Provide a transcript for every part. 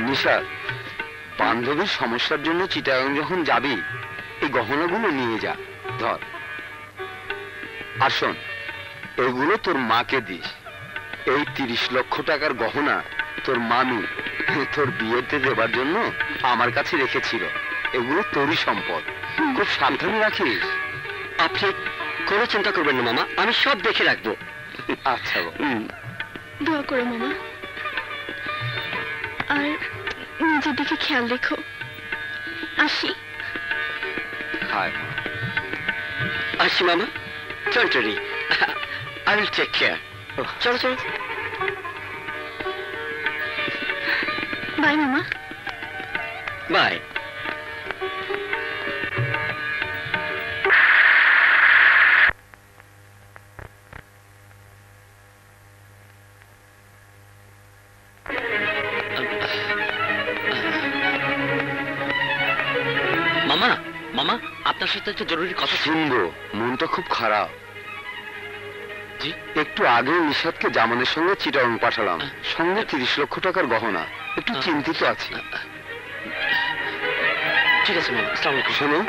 নিশা, বান্ধবীর সমস্যার জন্য চিটাগাং যখন যাবি এই গহনাগুলো নিয়ে যা, ধর। আর শোন, এগুলো তোর মাকে দিস। এই 30 লক্ষ টাকার গহনা তোর মামি তোর বিয়েতে দেবার জন্য আমার কাছে রেখেছিল। এগুলো তোরই সম্পদ, খুব সাবধানে রাখিস। আপনি কোনো চিন্তা করবেন না মামা, আমি সব দেখে রাখবো। আচ্ছা দোয়া করো মামা, আর নিজের দিকে খেয়াল রেখো। আসি। আসি মামা, don't worry, I will take care. চলো চলো। বাই মামা। বাই। মামা, মামা আপনার সাথে একটা জরুরি কথা শুনবো। মনটা খুব খারাপ। জি? একটু আগে নিশাদকে জামানের সঙ্গে চিটাগাং পাঠালাম, সঙ্গে 30 লক্ষ টাকার গহনা। একটু চিন্তিত আছি। ঠিক আছে মামা, আসসালামু আলাইকুম। শোনো,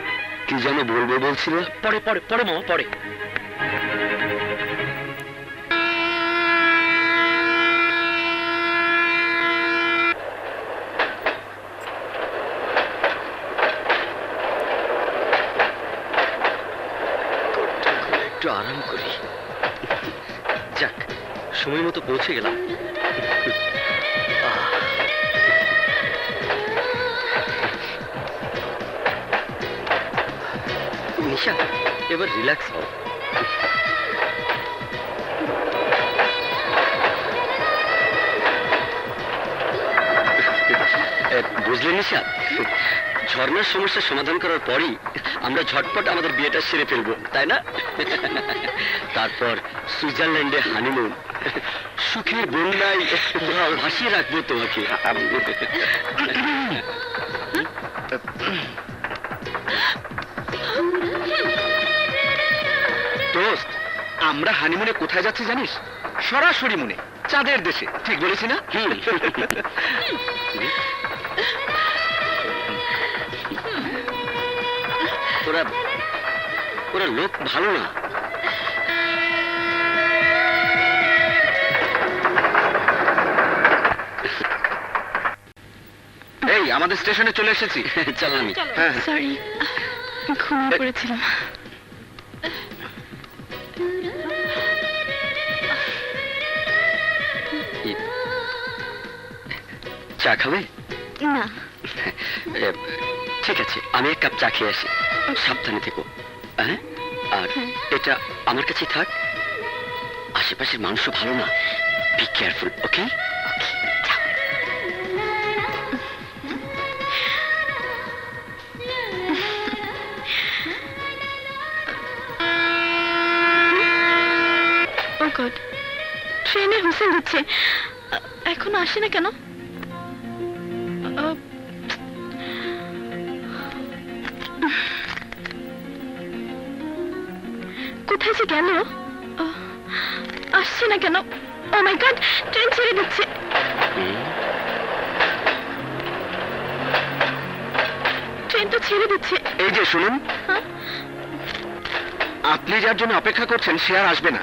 কি যেন বলবে বলছিলে? পরে পরে পরে মামা, পরে। একটু আরাম করি। যাক, সময় মতো পৌঁছে গেলাম। নিশা, এবার রিল্যাক্স হও। বুঝলে নিশা, ঝর্ণার সমস্যার সমাধান করার পরই আমরা ঝটপট আমাদের বিয়েটা সেরে ফেলবো, তাই না? তারপর সুইজারল্যান্ডে হানিমুন, সুখের বন্যায় ভাসিয়ে রাখবো তোমাকে। দোস্ত, আমরা হানিমুনে কোথায় যাচ্ছি জানিস? সরাসরি মুনে, চাঁদের দেশে। ঠিক বলেছি না? ওরা লোক ভালো না। এই, আমাদের স্টেশনে চলে এসেছি। চল আমি। সরি, ঘুমিয়ে পড়েছিলাম। চা খাবে? না। ঠিক আছে, আমি এক কাপ চা খেয়ে আসি। সাবধানে থেকো। হ্যাঁ, আর এটা আমার কাছে থাক। আশেপাশের মানুষও ভালো না, be careful. Okay? Oh God, ট্রেনে হুইসেল দিচ্ছে। এখনো আসে না কেন? কোথায় যে গেল? আসছে না কেন? ও মাই গড, ট্রেন ছেড়ে দিচ্ছে। ট্রেন তো ছেড়ে দিচ্ছে। এই যে শুনুন, আপনি যার জন্য অপেক্ষা করছেন সে আর আসবে না।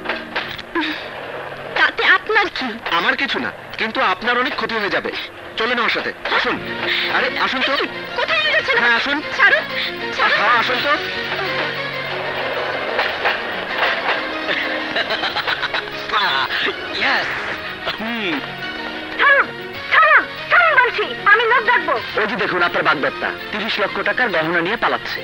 তাতে আপনার কি? আমার কিছু না, কিন্তু আপনার অনেক ক্ষতি হয়ে যাবে। চলেন আমার সাথে, আসুন। আরে আসুন তো। কোথায় নিয়ে যাচ্ছেন? হ্যাঁ আসুন। ছাড়ুন, ছাড়ুন। হ্যাঁ আসুন তো। ইয়েস। ছাড়ুন, ছাড়ুন, ছাড়ুন বলছি, আমি লোক ডাকবো। ওই যে দেখুন আপনার বাগদত্তা 30 লক্ষ টাকার গহনা নিয়ে পালাচ্ছে।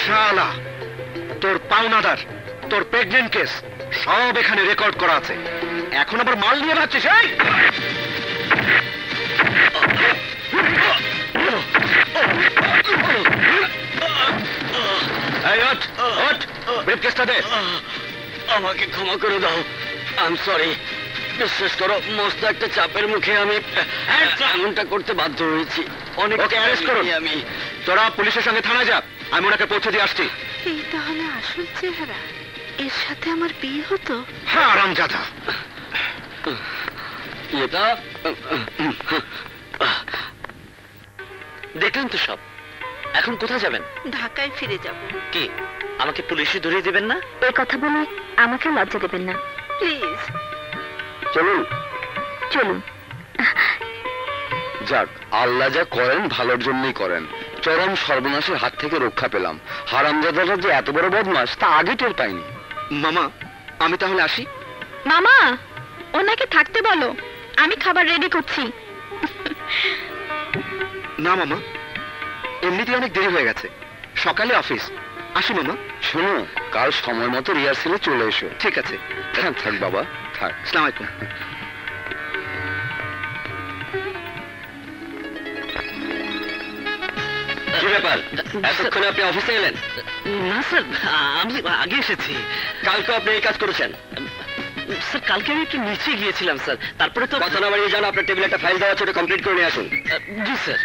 শালা, তোর পাওনাদার, তোর প্রেগনেন্ট কেস সব এখানে রেকর্ড করা আছে। এখন আবার মাল নিয়ে ভাবছিস? এই ওঠ, ওঠ, ব্রিফকেসটা দে। আমাকে ক্ষমা করে দাও, আই এম সরি। বিশ্বাস করো, মস্ত একটা চাপের মুখে আমি এমনটা করতে বাধ্য হয়েছি। অনেক ওকে অ্যারেস্ট করুন। আমি। তোরা পুলিশের সঙ্গে থানায় যা, আমি ওনাকে পৌঁছে দিয়ে আসছি। এই তাহলে আসল চেহারা। এর সাথে আমার বিয়ে হতো? হ্যাঁ আরামজাদা। এটা দেখলেন তো সব। এখন কোথায় যাবেন? ঢাকায় ফিরে যাব। কি আমাকে পুলিশে ধরিয়ে দেবেন না? এই কথা বলে আমাকে লজ্জা দেবেন না প্লিজ। চলুন। চলুন। যাক, আল্লাহ যা করেন ভালোর জন্যই করেন। চরম সর্বনাশের হাত থেকে রক্ষা পেলাম। হারামজাদাটা যে এত বড় বদমাস তা আগে টের পাইনি। মামা, আমি তাহলে আসি। মামা, ওনাকে থাকতে বলো, আমি খাবার রেডি করছি। না মামা, এমনিতেই অনেক দেরি হয়ে গেছে, সকালে অফিস। আসি মামা। শোনো, কাল সময় মতো রিহার্সেলে চলে এসো। ঠিক আছে। থাক থাক বাবা, থাক। আসসালামু আলাইকুম। কি ব্যাপার, এতক্ষণে আপনি অফিসে এলেন? না স্যার, আমি আগে এসেছি। কালকে আপনি এই কাজ করেছেন? স্যার, কালকে আমি একটু নিচে গিয়েছিলাম স্যার, তারপরে তো কথা না বাড়িয়ে যান, আপনার টেবিলে একটা ফাইল দেওয়া আছে, ওটা কমপ্লিট করে নিয়ে আসুন। জি স্যার।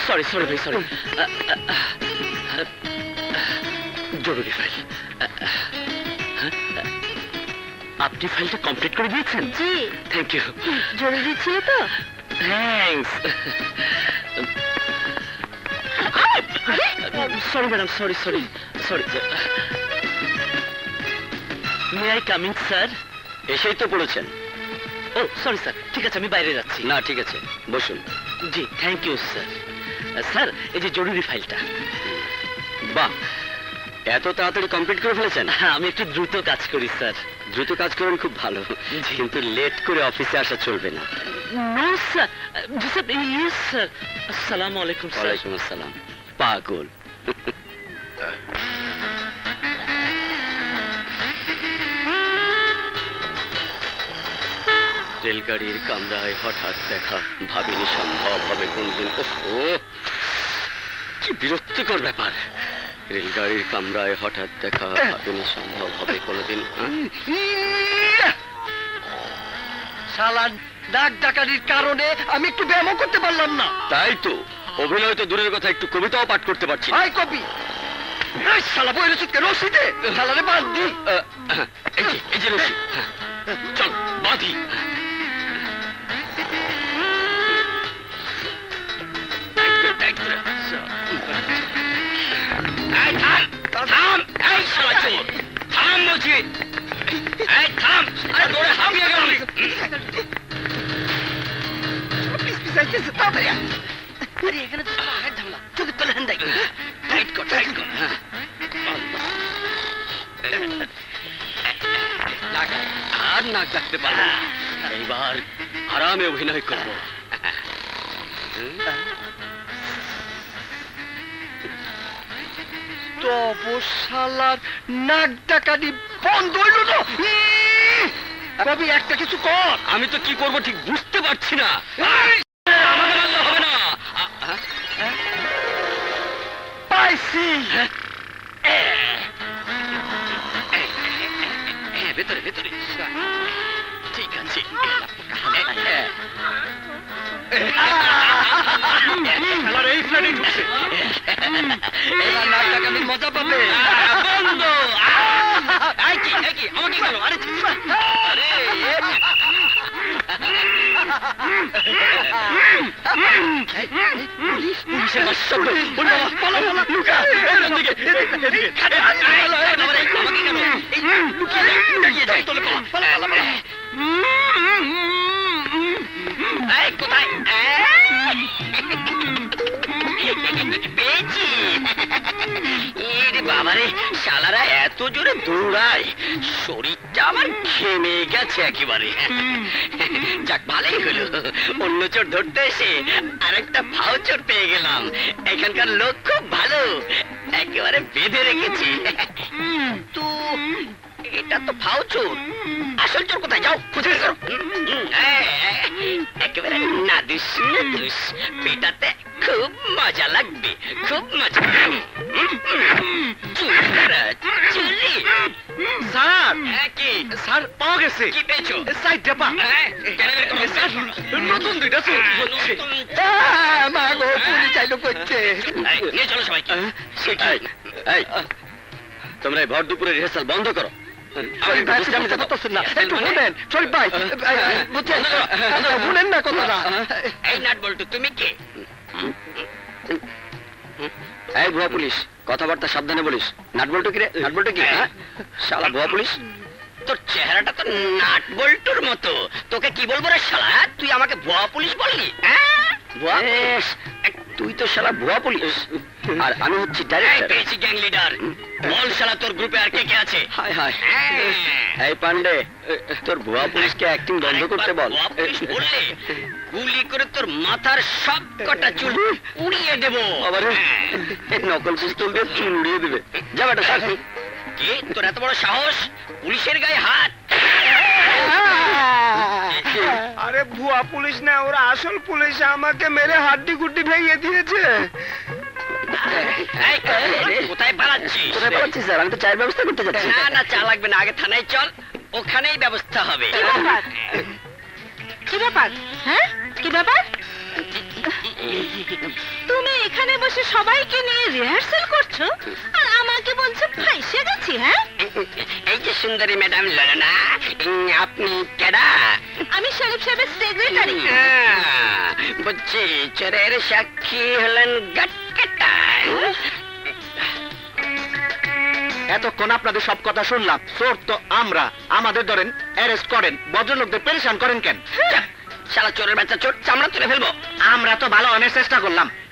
সরি সরি ভাই, সরি। জরুরি ফাইল। আপনি ফাইলটা কমপ্লিট করে দিয়েছেন? জি। Thank you. জরুরি ছিল তো। Thanks. Sorry madam, sorry sorry sorry. May I coming sir? এসেই তো পড়েছেন। ও সরি স্যার, ঠিক আছে, আমি বাইরে যাচ্ছি। না ঠিক আছে, বসুন। জি থ্যাংক ইউ স্যার। স্যার, এই যে জরুরি ফাইলটা। বাহ, এত তাড়াতাড়ি কমপ্লিট করে ফেলেছেন? হ্যাঁ, আমি একটু দ্রুত কাজ করি স্যার। দ্রুত কাজ করেন, খুব ভালো, কিন্তু লেট করে অফিসে আসা চলবে না। No sir. Ji sir, yes sir. আসসালামু আলাইকুম স্যার। ওয়ালাইকুম আসসালাম। পাগল। রেলগাড়ির কামরায় হঠাৎ দেখা, ভাবিনি সম্ভব হবে কোনদিন। ও কি বিরক্তিকর ব্যাপার! রেলগাড়ির কামরায় হঠাৎ দেখা, ভাবিনি সম্ভব হবে কোনদিন। শালা ডাক ডাকারির কারণে আমি একটু ব্যায়ামও করতে পারলাম না। তাই তো, অভিনয় তো দূরের কথা, একটু কবিতাও পাঠ করতে পারছি না। I copy. এই শালা বই রসিদকে রসিদে শালারে বাদ দি। এই যে রশি, চল বাঁধি। থাম, এই শালা চোর, থাম বলছি। এই থাম, আরে দৌড়ে হাঁপিয়ে গেল আমি। আরে এখানে তো শালা আগের ঝামেলা, চোখের তলে হেন দেয়। টাইট কর, টাইট কর। হ্যাঁ। আর নাক ডাকতে পারবো না। এইবার আরামে অভিনয় করবো। তবু শালার নাক ডাকানি বন্ধ হইল না। কবি একটা কিছু কর। আমি তো কি করবো ঠিক বুঝতে পারছি না। আমাকে মারলে হবে না। পাইছি। ভেতরে ভেতরে, ঠিক আছে। শালার এই ফ্ল্যাটে ঢুকছে। এবার নাক ডাকানির মজা পাবে। বন্ধ। আমাকে গেল। আরে আরে পুলিশের শব্দ। পালা পালা, লুকা এখান থেকে। আমাকে কেন? লুকিয়ে যাই, তোলে পালা পালা পালা। কোথায়? পেয়েছি। বাবারে, শালারা এত জোরে দৌড়ায়, শরীরটা আমার ঘেমে গেছে একেবারে। যাক, ভালোই হলো, অন্য চোর ধরতে এসে আরেকটা ভাও চোর পেয়ে গেলাম। এখানকার লোক খুব ভালো, একেবারে বেঁধে রেখেছি। তো এটা তো ফাও চোর। আসল চোর কোথায়? যাও খুঁজে বের করো। একেবারে নাদুস নাদুস, পেটাতে খুব মজা লাগবে, খুব মজা। চুরি করা, চুরি। স্যার কি স্যার পাওয়া গেছে কি পেয়েছো? সাইড ডাপা স্যার নতুন দুইটা চোর হচ্ছে মা গো পুলিশ আইলো করছে নিয়ে চলো সবাইকে। এই, তোমরা এই ভর দুপুরে রিহার্সাল বন্ধ করো। শরীফ ভাই আপনি বুঝতে পারতেছেন না, একটু শুনেন শরীফ ভাই বুঝছেন শুনেন না কথাটা। এই নাট বল্টু, তুমি কে? এই ভুয়া পুলিশ, কথাবার্তা সাবধানে বলিস। নাট বল্টু কি রে? নাট বল্টু কি? হ্যাঁ? শালা ভুয়া পুলিশ। তোর চেহারাটা তো নাট বল্টুর মতো, তোকে কি বলবো রে শালা? তুই আমাকে ভুয়া পুলিশ বললি? ভুয়া? তুই তো শালা ভুয়া পুলিশ, আর আমি হচ্ছি ডাইরেক্টর। পেয়েছি গ্যাং লিডার। বল শালা তোর গ্রুপে আর কে কে আছে? হায় হায়। এই পান্ডে, তোর ভুয়া পুলিশকে অ্যাক্টিং বন্ধ করতে বল। ভুয়া পুলিশ বললে গুলি করে তোর মাথার সব কটা চুল উড়িয়ে দেব। আবার নকল পিস্তল দিয়ে চুল উড়িয়ে দেবে। যা বেটা স্যার। কি তোর এত বড় সাহস? পুলিশের গায়ে হাত? আরে ভুয়া পুলিশ না, ওরা আসল পুলিশ, আমাকে মেরে হাড্ডি গুড্ডি ভেঙে দিয়েছে। কোথায় পালাচ্ছিস? কোথায় পালাচ্ছিস স্যার? আমি তো চায়ের ব্যবস্থা করতে যাচ্ছি। না না, চা লাগবে না, আগে থানায় চল, ওখানেই ব্যবস্থা হবে। কি ব্যাপার? হ্যাঁ, কি ব্যাপার? তুমি এখানে বসে সবাইকে নিয়ে রিহার্সাল করছো আর আমাকে বলছো ফাইসে গেছি? হ্যাঁ, এই যে সুন্দরী ম্যাডাম ললনা, আপনি কেডা? আমি শরীফ সাহেবের সেক্রেটারি। বুঝছি, চোরের সাক্ষী হলেন গাটকাটা। এতক্ষণ আপনাদের সব কথা শুনলাম, চোর তো আমরা, আমাদের ধরেন অ্যারেস্ট করেন, ভদ্রলোকদের পেরেশান করেন কেন? শালা চোরের বাচ্চা চোর, চামড়া তুলে ফেলবো। আমরা তো ভালো অনেক চেষ্টা করলাম,